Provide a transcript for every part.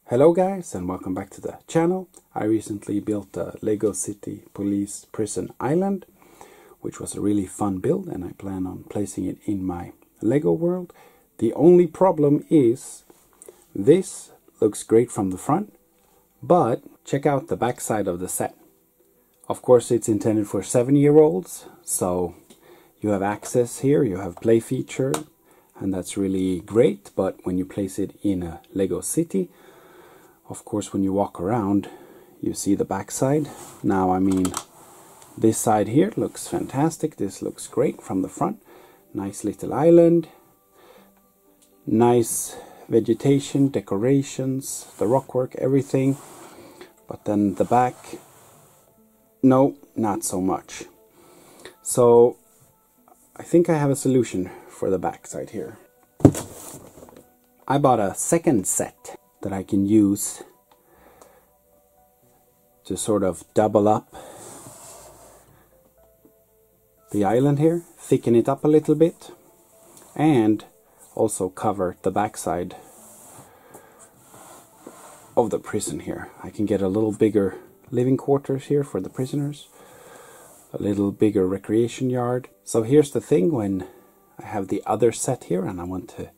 Hello guys, and welcome back to the channel. I recently built a Lego City Police Prison Island, which was a really fun build, and I plan on placing it in my Lego world. The only problem is this looks great from the front, but check out the back side of the set. Of course, it's intended for 7-year-olds, so you have access here, you have play feature, and that's really great. But when you place it in a Lego City, of course, when you walk around, you see the backside. Now, I mean, this side here looks fantastic. This looks great from the front. Nice little island. Nice vegetation, decorations, the rockwork, everything. But then the back, no, not so much. So, I think I have a solution for the backside here. I bought a second set that I can use to sort of double up the island here, thicken it up a little bit, and also cover the backside of the prison here. I can get a little bigger living quarters here for the prisoners, a little bigger recreation yard. So here's the thing, when I have the other set here and I want to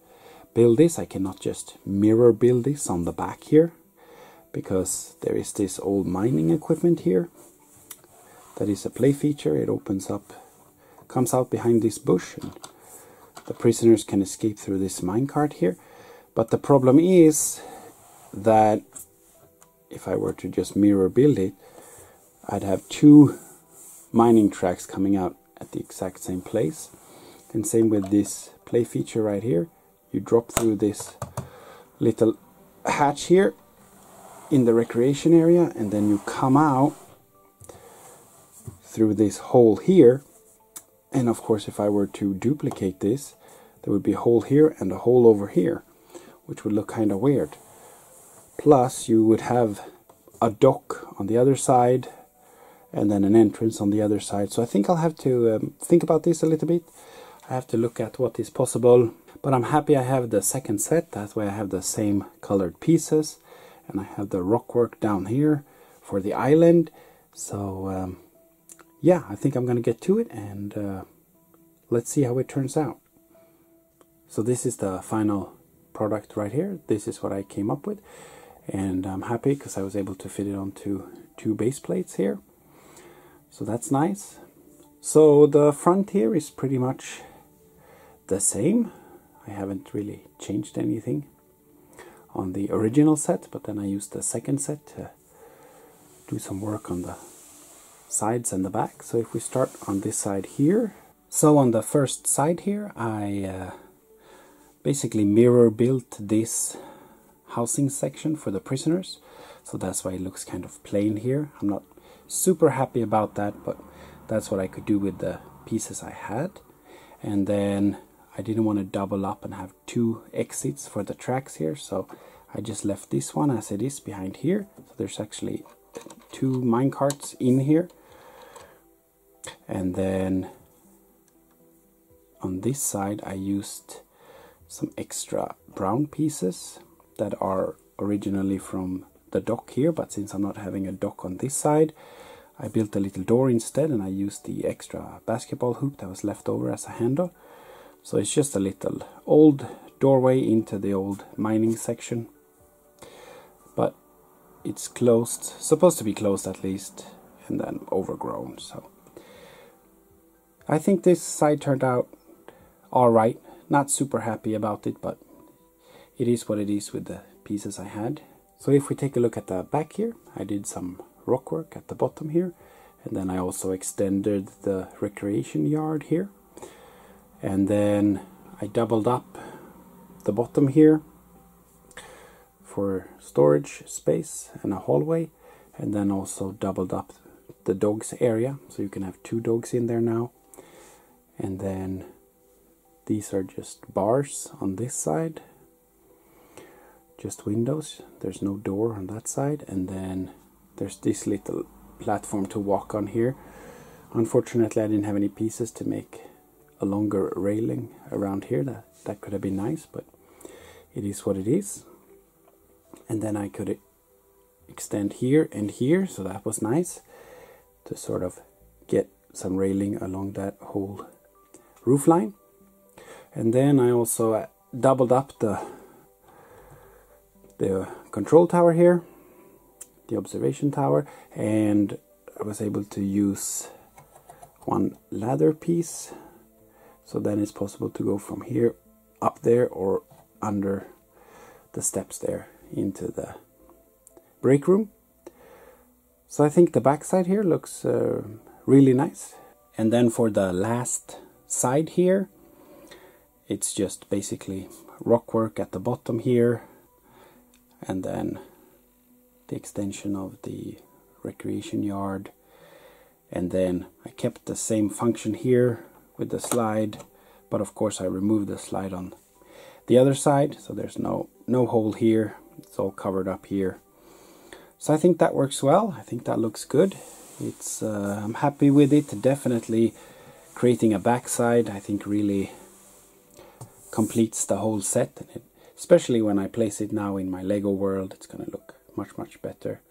build this, I cannot just mirror build this on the back here, because there is this old mining equipment here that is a play feature. It opens up, comes out behind this bush, and the prisoners can escape through this minecart here. But the problem is that if I were to just mirror build it, I'd have 2 mining tracks coming out at the exact same place. And same with this play feature right here. You drop through this little hatch here in the recreation area, and then you come out through this hole here. And of course, if I were to duplicate this, there would be a hole here and a hole over here, which would look kind of weird. Plus, you would have a dock on the other side and then an entrance on the other side. So I think I'll have to think about this a little bit. I have to look at what is possible. But I'm happy I have the second set. That way I have the same colored pieces, and I have the rockwork down here for the island. So yeah, I think I'm gonna get to it, and let's see how it turns out. So this is the final product right here. This is what I came up with, and I'm happy because I was able to fit it onto 2 base plates here. So that's nice. So the front here is pretty much the same. I haven't really changed anything on the original set, but then I used the second set to do some work on the sides and the back. So if we start on this side here, so on the first side here, I basically mirror built this housing section for the prisoners. So that's why it looks kind of plain here. I'm not super happy about that, but that's what I could do with the pieces I had. And then I didn't want to double up and have 2 exits for the tracks here, so I just left this one as it is behind here. So there's actually 2 minecarts in here. And then on this side I used some extra brown pieces that are originally from the dock here, but since I'm not having a dock on this side, I built a little door instead, and I used the extra basketball hoop that was left over as a handle. So it's just a little old doorway into the old mining section, but it's closed, supposed to be closed at least, and then overgrown. So I think this side turned out alright. Not super happy about it, but it is what it is with the pieces I had. So if we take a look at the back here, I did some rockwork at the bottom here, and then I also extended the recreation yard here. And then I doubled up the bottom here for storage space and a hallway, and then also doubled up the dogs area, so you can have 2 dogs in there now. And then these are just bars on this side, just windows. There's no door on that side, and then there's this little platform to walk on here. Unfortunately, I didn't have any pieces to make a longer railing around here. That could have been nice, but it is what it is. and then I could extend here and here, so that was nice to sort of get some railing along that whole roof line. And then I also doubled up the control tower here, the observation tower, and I was able to use one ladder piece, so then it's possible to go from here up there or under the steps there into the break room. So I think the back side here looks really nice. And then for the last side here, it's just basically rock work at the bottom here, and then the extension of the recreation yard. And then I kept the same function here with the slide, but of course I removed the slide on the other side, so there's no hole here. It's all covered up here. So I think that works well. I think that looks good. It's I'm happy with it. Definitely creating a backside, I think, really completes the whole set, and especially when I place it now in my Lego world, it's going to look much better.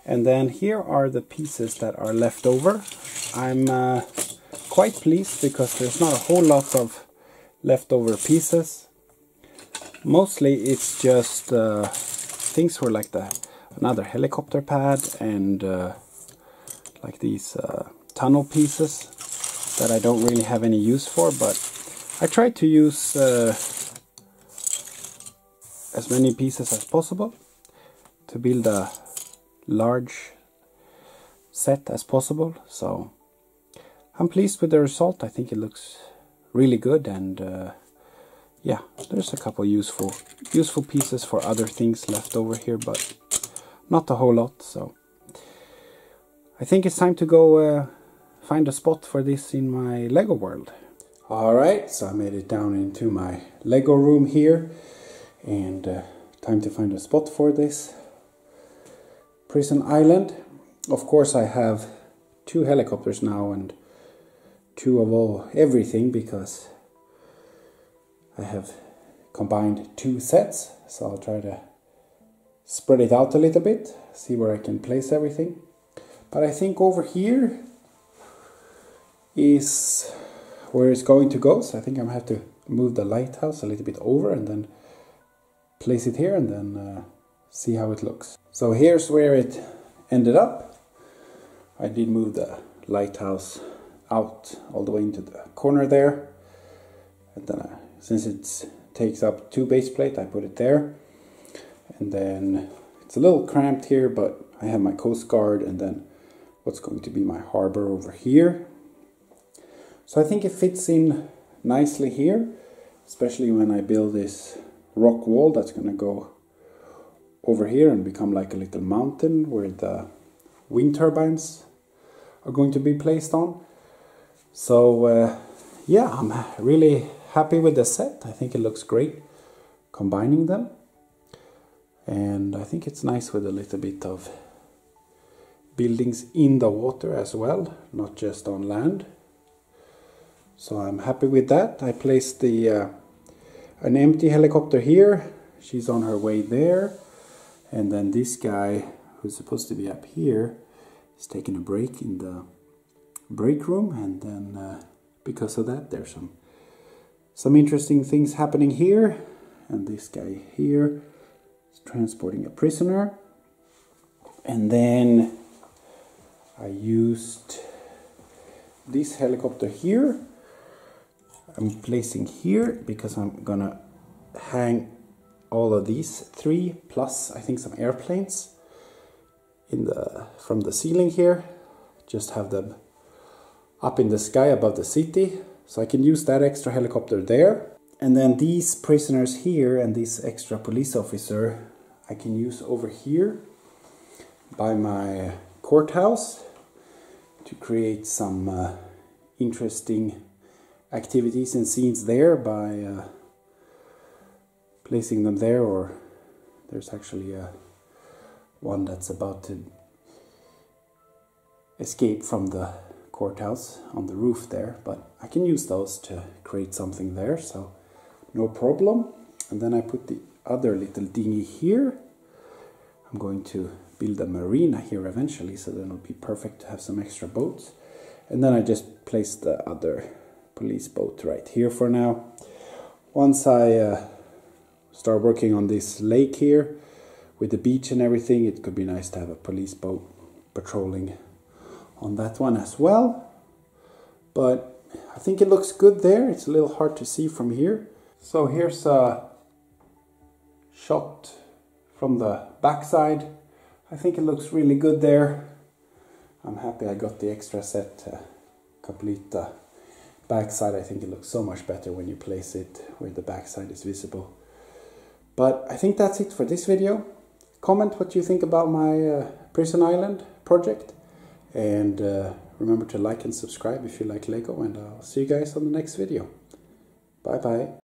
And then here are the pieces that are left over. I'm quite pleased because there's not a whole lot of leftover pieces. Mostly it's just things for like another helicopter pad and like these tunnel pieces that I don't really have any use for, but I tried to use as many pieces as possible to build a large set as possible. So I'm pleased with the result. I think it looks really good, and yeah, there's a couple useful pieces for other things left over here, but not a whole lot. So I think it's time to go find a spot for this in my Lego world. Alright, so I made it down into my Lego room here, and time to find a spot for this prison island. Of course I have 2 helicopters now and 2 of everything, because I have combined 2 sets, so I'll try to spread it out a little bit, see where I can place everything. But I think over here is where it's going to go, so I think I'm going to have to move the lighthouse a little bit over and then place it here, and then see how it looks. So here's where it ended up. I did move the lighthouse out all the way into the corner there, and then since it takes up 2 base plate, I put it there. And then it's a little cramped here, but I have my Coast Guard and then what's going to be my harbor over here. So I think it fits in nicely here, especially when I build this rock wall that's going to go over here and become like a little mountain where the wind turbines are going to be placed on. So yeah, I'm really happy with the set. I think it looks great combining them, and I think it's nice with a little bit of buildings in the water as well, not just on land. So I'm happy with that. I placed the an empty helicopter here. She's on her way there, and then this guy who's supposed to be up here is taking a break in the break room, and then because of that there's some interesting things happening here. And this guy here is transporting a prisoner. And then I used this helicopter here. I'm placing here because I'm gonna hang all of these 3 plus I think some airplanes from the ceiling here. Just have them up in the sky above the city, so I can use that extra helicopter there. And then these prisoners here and this extra police officer I can use over here by my courthouse to create some interesting activities and scenes there by placing them there. Or there's actually one that's about to escape from the courthouse on the roof there, but I can use those to create something there, so no problem. And then I put the other little dinghy here, I'm going to build a marina here eventually, so then it'll be perfect to have some extra boats. And then I just placed the other police boat right here for now. Once I start working on this lake here with the beach and everything, it could be nice to have a police boat patrolling on that one as well. But I think it looks good there. It's a little hard to see from here. So here's a shot from the backside. I think it looks really good there. I'm happy I got the extra set to complete the backside. I think it looks so much better when you place it where the backside is visible. But I think that's it for this video. Comment what you think about my Prison Island project. And remember to like and subscribe if you like Lego. And I'll see you guys on the next video. Bye bye.